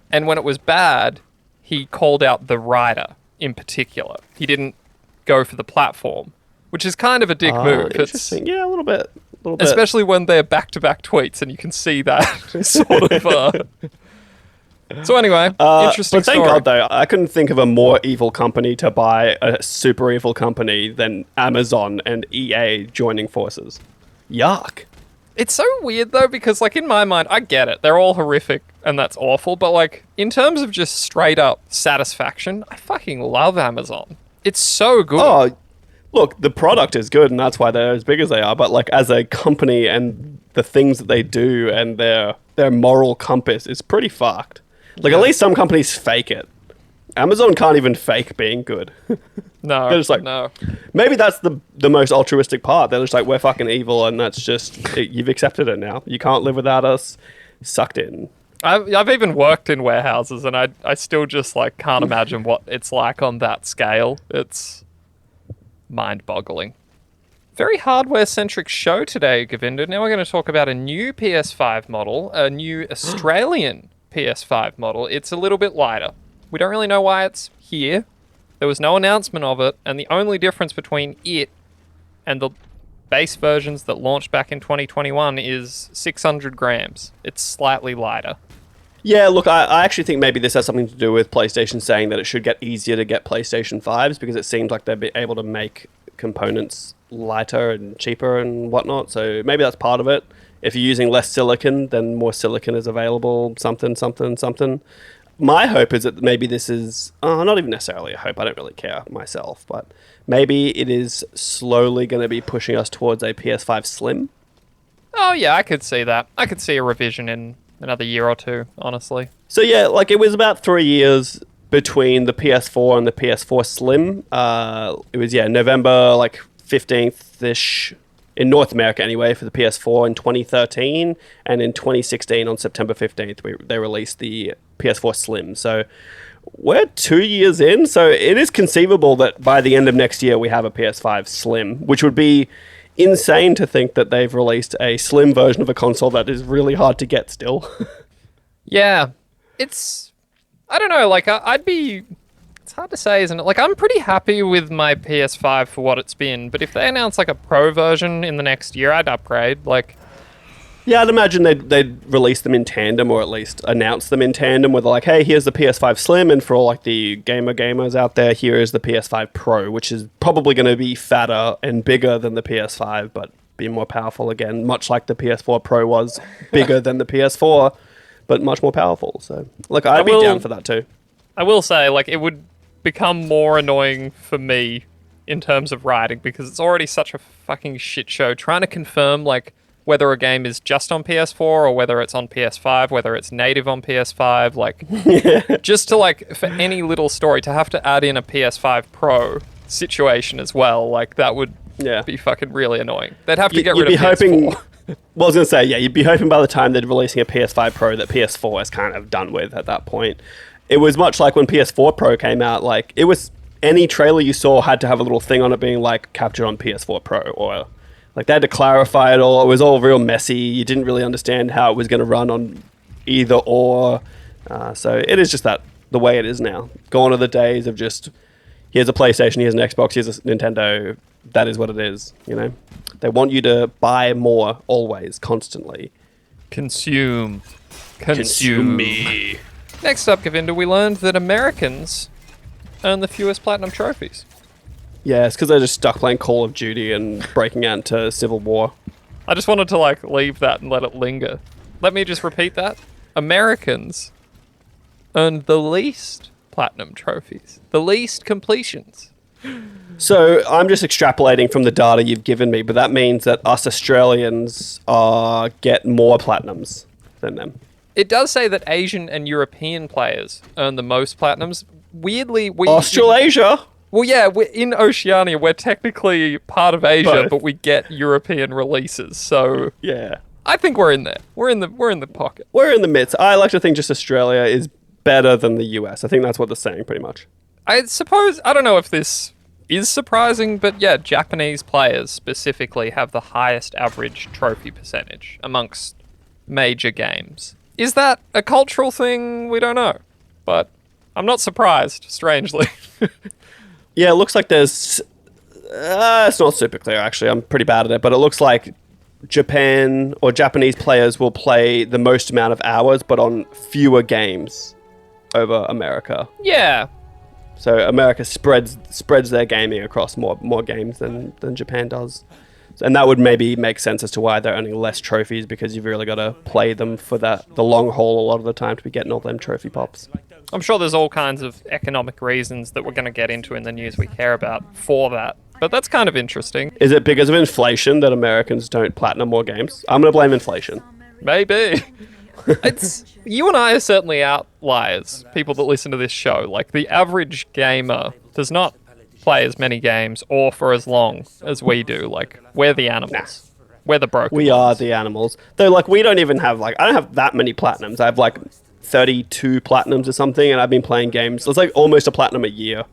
Speaker 3: and when it was bad, he called out the writer in particular. He didn't go for the platform, which is kind of a dick move.
Speaker 2: Interesting. Yeah, a little bit.
Speaker 3: Especially when they're back-to-back tweets, and you can see that sort of... So anyway, interesting
Speaker 2: but thank
Speaker 3: story.
Speaker 2: God, though, I couldn't think of a more evil company to buy a super evil company than Amazon and EA joining forces. Yuck.
Speaker 3: It's so weird, though, because, like, in my mind, I get it. They're all horrific, and that's awful. But, like, in terms of just straight-up satisfaction, I fucking love Amazon. It's so good.
Speaker 2: Oh, look, the product is good, and that's why they're as big as they are. But, like, as a company and the things that they do and their moral compass is pretty fucked. Like, at least some companies fake it. Amazon can't even fake being good.
Speaker 3: No,
Speaker 2: they're just like,
Speaker 3: no.
Speaker 2: Maybe that's the most altruistic part. They're just like, we're fucking evil, and that's just, you've accepted it now. You can't live without us. Sucked in.
Speaker 3: I've even worked in warehouses, and I still just, like, can't imagine what it's like on that scale. It's mind-boggling. Very hardware-centric show today, Govinda. Now we're going to talk about a new PS5 model, a new Australian PS5 model. It's a little bit lighter. We don't really know why it's here. There was no announcement of it, and the only difference between it and the base versions that launched back in 2021 is 600 grams. It's slightly lighter.
Speaker 2: Yeah, look, I actually think maybe this has something to do with PlayStation saying that it should get easier to get PlayStation 5s, because it seems like they'd be able to make components lighter and cheaper and whatnot, so maybe that's part of it. If you're using less silicon, then more silicon is available, something. My hope is that maybe this is... not even necessarily a hope, I don't really care myself, but maybe it is slowly going to be pushing us towards a PS5 Slim.
Speaker 3: Oh yeah, I could see that. I could see a revision in another year or two, honestly.
Speaker 2: So yeah, like it was about 3 years between the PS4 and the PS4 Slim. It was, November, like, 15th-ish... in North America anyway, for the PS4 in 2013, and in 2016 on September 15th, they released the PS4 Slim. So we're 2 years in, so it is conceivable that by the end of next year we have a PS5 Slim, which would be insane to think that they've released a slim version of a console that is really hard to get still.
Speaker 3: Yeah, it's... I don't know, like, I'd be... It's hard to say, isn't it? Like, I'm pretty happy with my PS5 for what it's been, but if they announce, like, a Pro version in the next year, I'd upgrade. Like,
Speaker 2: Yeah, I'd imagine they'd release them in tandem, or at least announce them in tandem, where they're like, hey, here's the PS5 Slim, and for all like the gamers out there, here is the PS5 Pro, which is probably going to be fatter and bigger than the PS5, but be more powerful again, much like the PS4 Pro was bigger than the PS4, but much more powerful. So, look, I'd be down for that too.
Speaker 3: I will say, like, it would become more annoying for me in terms of writing, because it's already such a fucking shit show trying to confirm, like, whether a game is just on PS4 or whether it's on PS5, whether it's native on PS5, like, just to, like, for any little story, to have to add in a PS5 Pro situation as well, like, that would be fucking really annoying. They'd have to get rid of PS4.
Speaker 2: Well, I was going to say, you'd be hoping by the time they're releasing a PS5 Pro that PS4 is kind of done with at that point. It was much like when PS4 Pro came out, like, it was, any trailer you saw had to have a little thing on it being, like, captured on PS4 Pro, or... like, they had to clarify it all. It was all real messy. You didn't really understand how it was going to run on either or. So it is just the way it is now. Gone are the days of just, here's a PlayStation, here's an Xbox, here's a Nintendo. That is what it is, you know? They want you to buy more, always, constantly.
Speaker 3: Consume
Speaker 2: me.
Speaker 3: Next up, Govinda, we learned that Americans earn the fewest platinum trophies.
Speaker 2: Yeah, it's because they're just stuck playing Call of Duty and breaking out into Civil War.
Speaker 3: I just wanted to, like, leave that and let it linger. Let me just repeat that. Americans earn the least platinum trophies, the least completions.
Speaker 2: So I'm just extrapolating from the data you've given me, but that means that us Australians get more platinums than them.
Speaker 3: It does say that Asian and European players earn the most platinums. Weirdly,
Speaker 2: Australasia?
Speaker 3: Well, yeah, we're in Oceania. We're technically part of Asia,
Speaker 2: Both.
Speaker 3: but we get European releases. So
Speaker 2: Yeah.
Speaker 3: I think we're in there. We're in the pocket.
Speaker 2: We're in the midst. I like to think just Australia is better than the US. I think that's what they're saying, pretty much.
Speaker 3: I suppose, I don't know if this is surprising, but yeah, Japanese players specifically have the highest average trophy percentage amongst major games. Is that a cultural thing? We don't know. But I'm not surprised, strangely.
Speaker 2: Yeah, it looks like there's... it's not super clear, actually. I'm pretty bad at it. But it looks like Japan or Japanese players will play the most amount of hours, but on fewer games over America.
Speaker 3: Yeah.
Speaker 2: So America spreads their gaming across more games than Japan does. And that would maybe make sense as to why they're earning less trophies, because you've really got to play them for the long haul a lot of the time to be getting all them trophy pops.
Speaker 3: I'm sure there's all kinds of economic reasons that we're going to get into in the news we care about for that. But that's kind of interesting.
Speaker 2: Is it because of inflation that Americans don't platinum more games? I'm going to blame inflation.
Speaker 3: Maybe. You and I are certainly outliers, people that listen to this show. Like, the average gamer does not play as many games or for as long as we do. Like, we're the animals. We're the broken
Speaker 2: We
Speaker 3: ones.
Speaker 2: are the animals. Though, like, we don't even have, like... I don't have that many platinums. I have, like, 32 platinums or something, and I've been playing games. It's like almost a platinum a year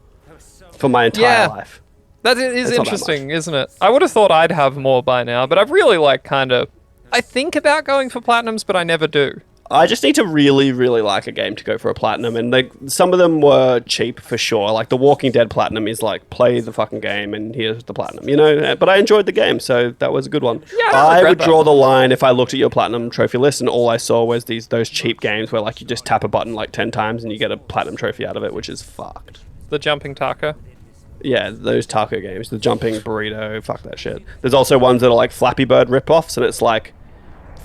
Speaker 2: for my entire life.
Speaker 3: That is
Speaker 2: That's not that
Speaker 3: interesting, isn't it? I would have thought I'd have more by now, but I've really, like, kind of... I think about going for platinums, but I never do.
Speaker 2: I just need to really, really like a game to go for a platinum, and like some of them were cheap for sure. Like the Walking Dead platinum is like, play the fucking game and here's the platinum, you know? But I enjoyed the game, so that was a good one.
Speaker 3: Yeah,
Speaker 2: I would draw the line if I looked at your platinum trophy list and all I saw was those cheap games where like you just tap a button like 10 times and you get a platinum trophy out of it, which is fucked.
Speaker 3: The jumping taco.
Speaker 2: Yeah, those taco games, the jumping burrito, fuck that shit. There's also ones that are like Flappy Bird rip-offs, and it's like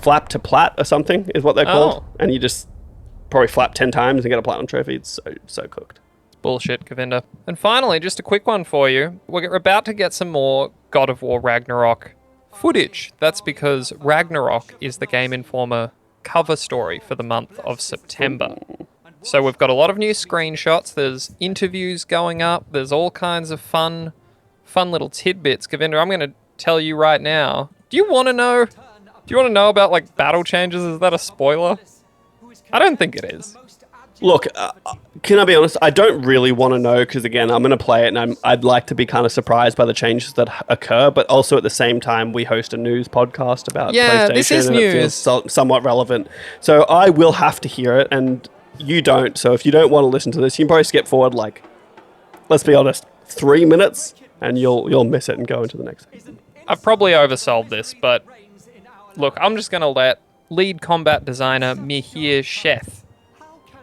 Speaker 2: flap to plat or something is what they're called. And you just probably flap 10 times and get a platinum trophy. It's so cooked.
Speaker 3: Bullshit, Govinda. And finally, just a quick one for you. We're about to get some more God of War Ragnarok footage. That's because Ragnarok is the Game Informer cover story for the month of September. So we've got a lot of new screenshots. There's interviews going up. There's all kinds of fun little tidbits. Govinda, I'm going to tell you right now. Do you want to know about, like, battle changes? Is that a spoiler? I don't think it is.
Speaker 2: Look, can I be honest? I don't really want to know because, again, I'm going to play it and I'd like to be kind of surprised by the changes that occur, but also at the same time, we host a news podcast about PlayStation.
Speaker 3: This is
Speaker 2: and
Speaker 3: news.
Speaker 2: It feels somewhat relevant. So I will have to hear it, and you don't. So if you don't want to listen to this, you can probably skip forward, like, let's be honest, 3 minutes, and you'll miss it and go into the next.
Speaker 3: I've probably oversold this, but look, I'm just going to let lead combat designer Mihir Sheth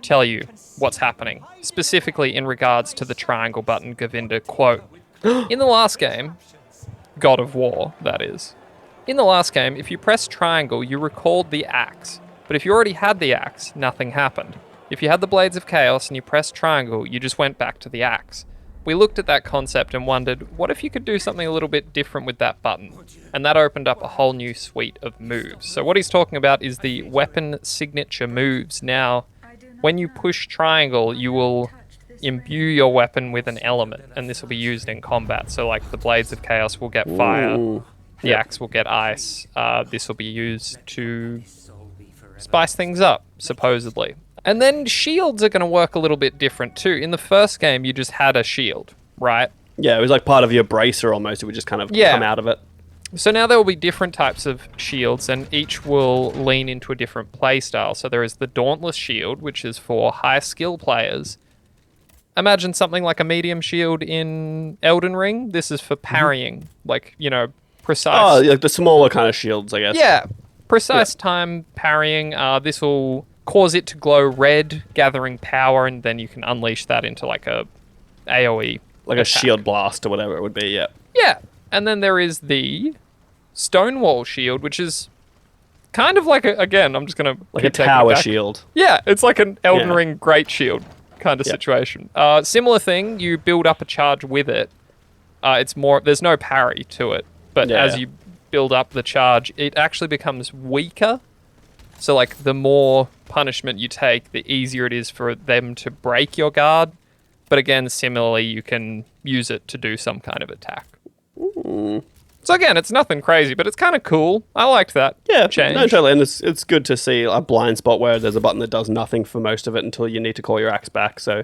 Speaker 3: tell you what's happening, specifically in regards to the triangle button. Govinda, quote, "In the last game, God of War, that is. In the last game, if you press triangle, you recalled the axe. But if you already had the axe, nothing happened. If you had the Blades of Chaos and you pressed triangle, you just went back to the axe. We looked at that concept and wondered, what if you could do something a little bit different with that button? And that opened up a whole new suite of moves." So what he's talking about is the weapon signature moves. Now, when you push triangle, you will imbue your weapon with an element, and this will be used in combat. So like the Blades of Chaos will get fire, the axe will get ice. This will be used to spice things up, supposedly. And then shields are going to work a little bit different too. In the first game, you just had a shield, right?
Speaker 2: Yeah, it was like part of your bracer almost. It would just kind of come out of it.
Speaker 3: So now there will be different types of shields, and each will lean into a different playstyle. So there is the Dauntless Shield, which is for high skill players. Imagine something like a medium shield in Elden Ring. This is for parrying, like, you know, precise.
Speaker 2: Oh, like the smaller kind of shields, I guess.
Speaker 3: Yeah, precise time parrying. This will cause it to glow red, gathering power, and then you can unleash that into like a AoE.
Speaker 2: Like a shield blast or whatever it would be, yeah.
Speaker 3: Yeah. And then there is the Stonewall Shield, which is kind of like, again, I'm just going to...
Speaker 2: Like a tower shield.
Speaker 3: Yeah, it's like an Elden Ring Great Shield kind of situation. Similar thing, you build up a charge with it. It's more... There's no parry to it, but as you build up the charge, it actually becomes weaker. So, like, the more punishment you take, the easier it is for them to break your guard. But again, similarly, you can use it to do some kind of attack. So again, it's nothing crazy, but it's kind of cool. I liked that change.
Speaker 2: No, totally. And it's good to see a blind spot where there's a button that does nothing for most of it until you need to call your axe back. So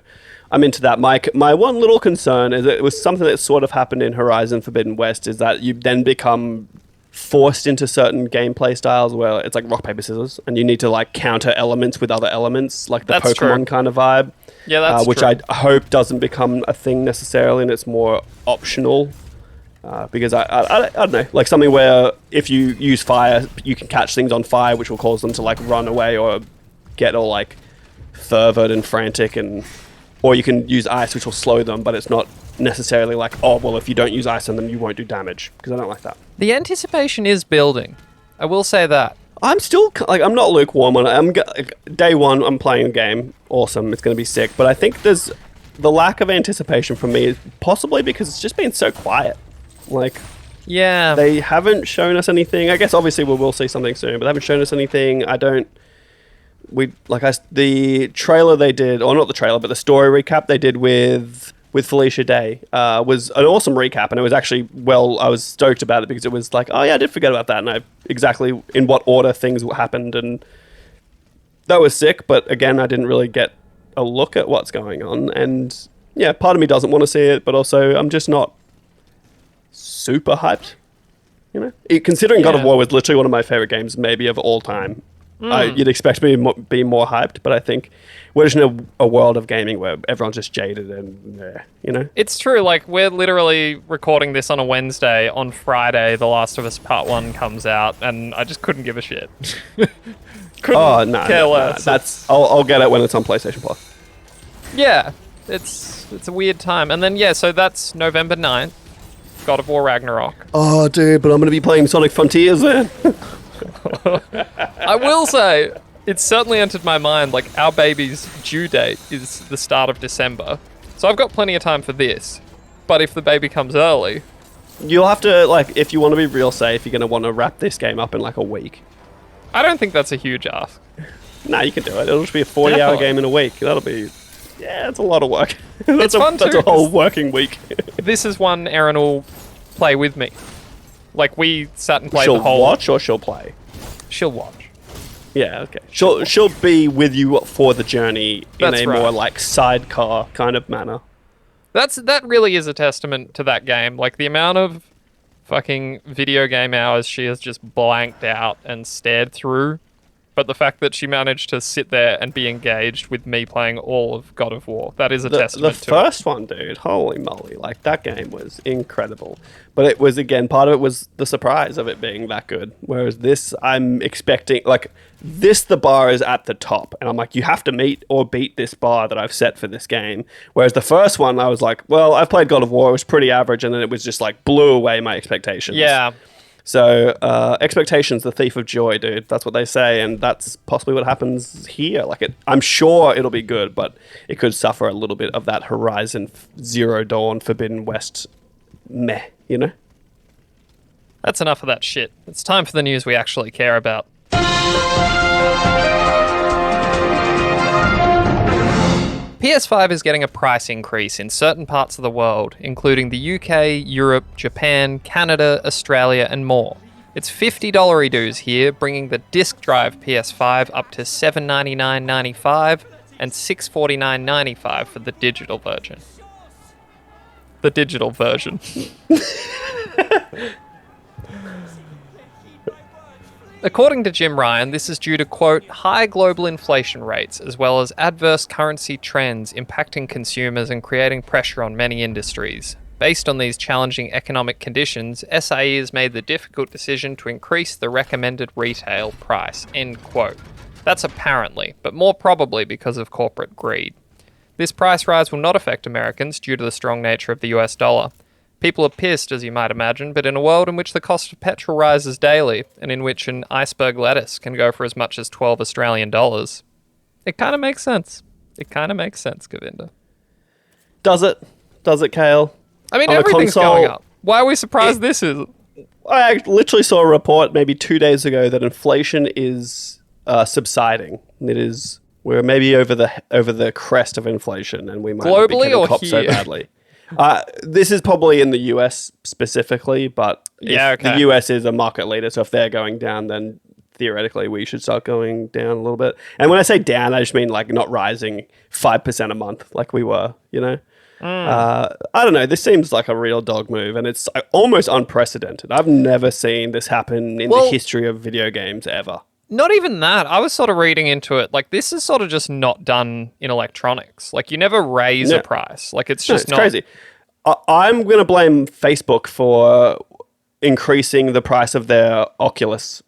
Speaker 2: I'm into that. My one little concern is it was something that sort of happened in Horizon Forbidden West, is that you then become forced into certain gameplay styles where it's like rock, paper, scissors, and you need to like counter elements with other elements, like the Pokemon kind of vibe.
Speaker 3: Yeah, that's
Speaker 2: which
Speaker 3: true.
Speaker 2: I hope doesn't become a thing necessarily, and it's more optional. Because I don't know, like something where if you use fire, you can catch things on fire, which will cause them to like run away or get all like fervent and frantic, or you can use ice, which will slow them, but it's not necessarily like, oh well, if you don't use ice on them, you won't do damage, because I don't like that.
Speaker 3: The anticipation is building. I will say that.
Speaker 2: I'm still like, I'm not lukewarm on it. Day one, I'm playing a game, awesome, it's going to be sick, but I think there's the lack of anticipation from me is possibly because it's just been so quiet. Like,
Speaker 3: yeah,
Speaker 2: they haven't shown us anything. I guess obviously we will see something soon, but they haven't shown us anything. The trailer they did, or not the trailer, but the story recap they did with Felicia Day was an awesome recap, and it was actually, I was stoked about it because it was like, oh yeah, I did forget about that, and exactly in what order things happened, and that was sick. But again, I didn't really get a look at what's going on, and yeah, part of me doesn't want to see it, but also I'm just not super hyped, you know. Considering God of War was literally one of my favorite games, maybe of all time, you'd expect me to be more hyped. But I think we're just in a world of gaming where everyone's just jaded, and you know. It's
Speaker 3: true. Like, we're literally recording this on a Wednesday. On Friday, The Last of Us Part 1 comes out, and I just couldn't give a shit. Couldn't care less.
Speaker 2: That's I'll get it when it's on PlayStation Plus.
Speaker 3: Yeah, it's a weird time, and then so that's November 9th. God of War Ragnarok.
Speaker 2: Oh, dude, but I'm going to be playing Sonic Frontiers then.
Speaker 3: I will say, it's certainly entered my mind, like, our baby's due date is the start of December. So I've got plenty of time for this. But if the baby comes early...
Speaker 2: You'll have to, like, if you want to be real safe, you're going to want to wrap this game up in, like, a week.
Speaker 3: I don't think that's a huge ask.
Speaker 2: Nah, you can do it. It'll just be a 40-hour game in a week. That'll be... Yeah, it's a lot of work.
Speaker 3: It's fun too.
Speaker 2: That's a whole working week.
Speaker 3: This is one Erin will play with me. Like, we sat and played
Speaker 2: she'll
Speaker 3: the whole...
Speaker 2: She'll watch or she'll play?
Speaker 3: She'll watch.
Speaker 2: Yeah, okay. She'll be with you for the journey in a more, like, sidecar kind of manner.
Speaker 3: That really is a testament to that game. Like, the amount of fucking video game hours she has just blanked out and stared through but the fact that she managed to sit there and be engaged with me playing all of God of War, that is a testament to
Speaker 2: the first one, dude, holy moly, like that game was incredible. But it was, again, part of it was the surprise of it being that good. Whereas this, I'm expecting, like, the bar is at the top. And I'm like, you have to meet or beat this bar that I've set for this game. Whereas the first one, I was like, well, I've played God of War, it was pretty average, and then it was just like blew away my expectations.
Speaker 3: Yeah.
Speaker 2: So, expectations, the thief of joy, dude. That's what they say, and that's possibly what happens here. Like, I'm sure it'll be good, but it could suffer a little bit of that Horizon Zero Dawn Forbidden West meh, you know?
Speaker 3: That's enough of that shit. It's time for the news we actually care about. PS5 is getting a price increase in certain parts of the world, including the UK, Europe, Japan, Canada, Australia, and more. It's $50 dues here, bringing the disk drive PS5 up to $799.95 and $649.95 for the digital version. The digital version. According to Jim Ryan, this is due to, quote, high global inflation rates, as well as adverse currency trends impacting consumers and creating pressure on many industries. Based on these challenging economic conditions, SAE has made the difficult decision to increase the recommended retail price, end quote. That's apparently, but more probably because of corporate greed. This price rise will not affect Americans due to the strong nature of the US dollar. People are pissed, as you might imagine, but in a world in which the cost of petrol rises daily, and in which an iceberg lettuce can go for as much as 12 Australian dollars, it kind of makes sense. It kind of makes sense, Govinda.
Speaker 2: Does it? Does it, Khayl?
Speaker 3: I mean,
Speaker 2: On
Speaker 3: everything's
Speaker 2: console,
Speaker 3: going up. Why are we surprised this is?
Speaker 2: I literally saw a report maybe 2 days ago that inflation is subsiding. We're maybe over the crest of inflation, and we might not be
Speaker 3: Globally
Speaker 2: getting
Speaker 3: or
Speaker 2: copped so
Speaker 3: here?
Speaker 2: badly. This is probably in the US specifically, but the US is a market leader, so if they're going down, then theoretically we should start going down a little bit. And when I say down, I just mean like not rising 5% a month like we were, you know? I don't know. This seems like a real dog move, and it's almost unprecedented. I've never seen this happen in the history of video games ever.
Speaker 3: Not even that. I was sort of reading into it. Like, this is sort of just not done in electronics. Like, you never raise a price. Like, it's just not
Speaker 2: crazy. I'm going to blame Facebook for increasing the price of their Oculus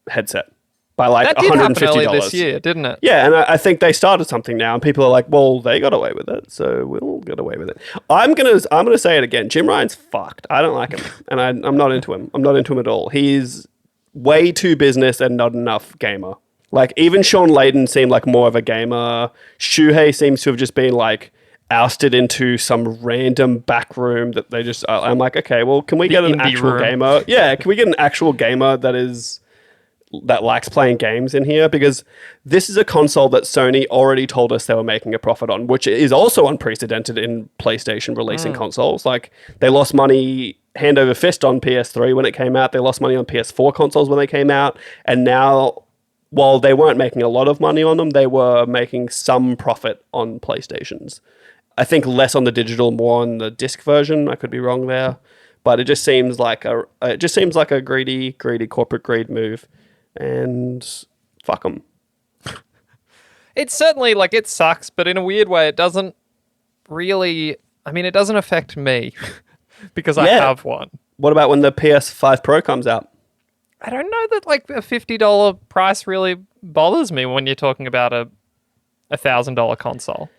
Speaker 2: headset by like
Speaker 3: That did happen
Speaker 2: $150
Speaker 3: earlier this year, didn't it?
Speaker 2: Yeah, and I think they started something now, and people are like, "Well, they got away with it, so we'll get away with it." I'm gonna say it again. Jim Ryan's fucked. I don't like him, and I'm not into him. I'm not into him at all. He's way too business and not enough gamer. Like, even Sean Layden seemed like more of a gamer. Shuhei seems to have just been like ousted into some random back room that they just. I'm like, okay, well, can we get an actual gamer? Yeah, can we get an actual gamer that likes playing games in here? Because this is a console that Sony already told us they were making a profit on, which is also unprecedented in PlayStation releasing consoles. Like, they lost money hand over fist on PS3 when it came out. They lost money on PS4 consoles when they came out. And now, while they weren't making a lot of money on them, they were making some profit on PlayStations. I think less on the digital, more on the disc version. I could be wrong there. But it just seems like a greedy corporate greed move. And fuck them.
Speaker 3: It's certainly, like, it sucks, but in a weird way, it doesn't really... I mean, it doesn't affect me because I have one.
Speaker 2: What about when the PS5 Pro comes out?
Speaker 3: I don't know that, like, a $50 price really bothers me when you're talking about a $1,000 console.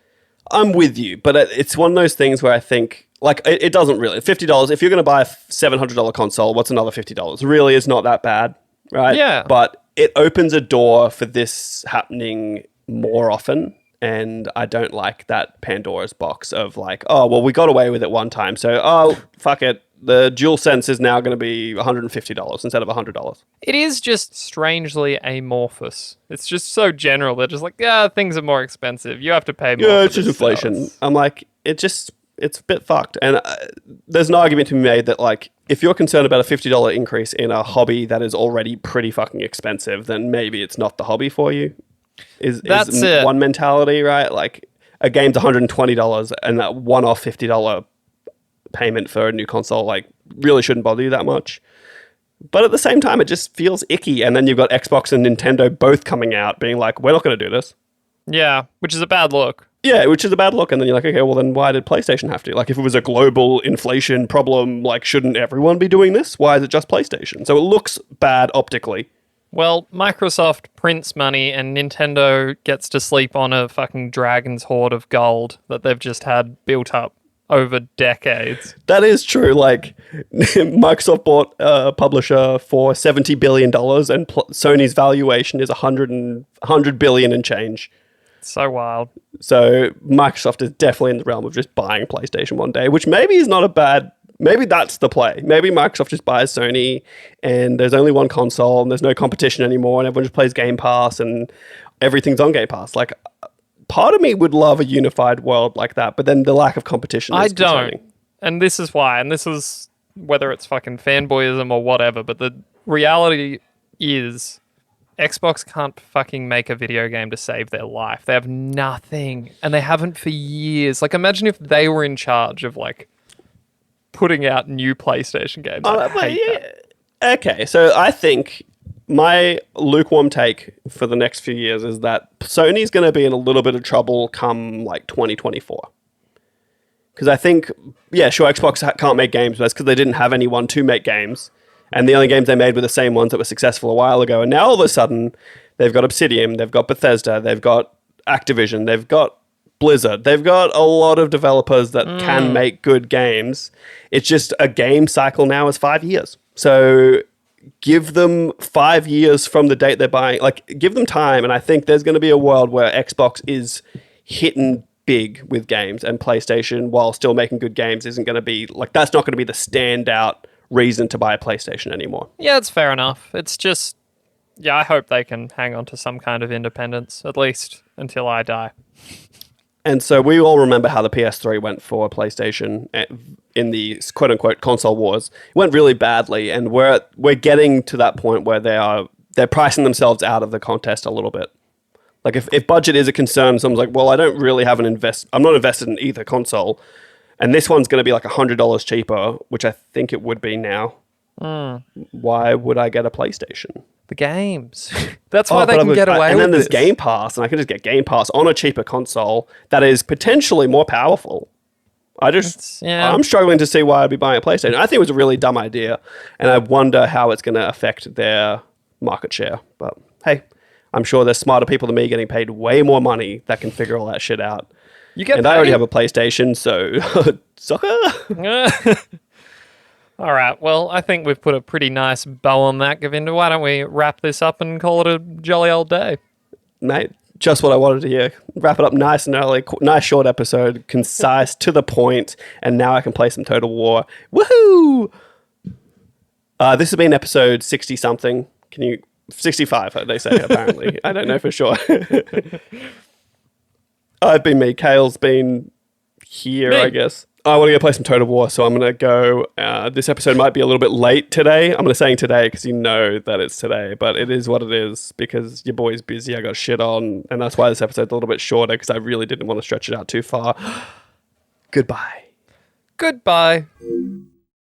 Speaker 2: I'm with you, but it's one of those things where I think, like, it doesn't really... $50, if you're going to buy a $700 console, what's another $50? Really is not that bad. Right?
Speaker 3: Yeah.
Speaker 2: But it opens a door for this happening more often. And I don't like that Pandora's box of like, oh, well, we got away with it one time. So, fuck it. The DualSense is now going to be $150 instead of $100.
Speaker 3: It is just strangely amorphous. It's just so general. They're just like, yeah, things are more expensive. You have to pay more.
Speaker 2: Yeah, it's just inflation. I'm like, it's a bit fucked. And there's an argument to be made that, like, if you're concerned about a $50 increase in a hobby that is already pretty fucking expensive, then maybe it's not the hobby for you. That's one mentality, right? Like, a game's $120 and that one-off $50 payment for a new console, like, really shouldn't bother you that much. But at the same time, it just feels icky. And then you've got Xbox and Nintendo both coming out being like, we're not going to do this.
Speaker 3: Yeah, which is a bad look.
Speaker 2: Yeah, which is a bad look. And then you're like, okay, well then why did PlayStation have to? Like if it was a global inflation problem, like shouldn't everyone be doing this? Why is it just PlayStation? So it looks bad optically.
Speaker 3: Well, Microsoft prints money and Nintendo gets to sleep on a fucking dragon's hoard of gold that they've just had built up over decades.
Speaker 2: That is true. Like Microsoft bought a publisher for $70 billion and Sony's valuation is $100 billion and change.
Speaker 3: So wild.
Speaker 2: So Microsoft is definitely in the realm of just buying PlayStation one day, which maybe is not a bad... Maybe that's the play. Maybe Microsoft just buys Sony and there's only one console and there's no competition anymore and everyone just plays Game Pass and everything's on Game Pass. Like, part of me would love a unified world like that, but then the lack of competition is concerning.
Speaker 3: And this is why. And this is whether it's fucking fanboyism or whatever, but the reality is Xbox can't fucking make a video game to save their life. They have nothing and they haven't for years. Like, imagine if they were in charge of, like, putting out new PlayStation games. I hate that.
Speaker 2: Okay, so I think my lukewarm take for the next few years is that Sony's going to be in a little bit of trouble come like 2024. Because I think, yeah, sure, Xbox can't make games, but that's because they didn't have anyone to make games. And the only games they made were the same ones that were successful a while ago. And now all of a sudden, they've got Obsidian, they've got Bethesda, they've got Activision, they've got Blizzard. They've got a lot of developers that can make good games. It's just a game cycle now is 5 years. So give them 5 years from the date they're buying. Like, give them time. And I think there's going to be a world where Xbox is hitting big with games and PlayStation, while still making good games, isn't going to be like, that's not going to be the standout reason to buy a PlayStation anymore.
Speaker 3: Yeah, it's fair enough. It's just, yeah, I hope they can hang on to some kind of independence, at least until I die.
Speaker 2: And so we all remember how the PS3 went for PlayStation in the quote-unquote console wars. It went really badly, and we're getting to that point where they're pricing themselves out of the contest a little bit. Like if budget is a concern, someone's like, well, I don't really have I'm not invested in either console, and this one's going to be like $100 cheaper, which I think it would be now. Why would I get a PlayStation?
Speaker 3: The games. That's why they can get away with it.
Speaker 2: And then there's Game Pass, and I can just get Game Pass on a cheaper console that is potentially more powerful. I'm struggling to see why I'd be buying a PlayStation. I think it was a really dumb idea, and I wonder how it's going to affect their market share. But hey, I'm sure there's smarter people than me getting paid way more money that can figure all that shit out. I already have a PlayStation, so soccer.
Speaker 3: All right, well, I think we've put a pretty nice bow on that, Govinda. Why don't we wrap this up and call it a jolly old day?
Speaker 2: Mate, just what I wanted to hear. Wrap it up nice and early. Nice short episode, concise, to the point, and now I can play some Total War. Woohoo! This has been episode 60-something. 65, they say, apparently. I don't know for sure. I've been me. Khayl's been here, I guess. I want to go play some Total War, so I'm going to go. This episode might be a little bit late today. I'm going to say today because you know that it's today, but it is what it is because your boy's busy. I got shit on, and that's why this episode's a little bit shorter because I really didn't want to stretch it out too far. Goodbye.
Speaker 3: Goodbye.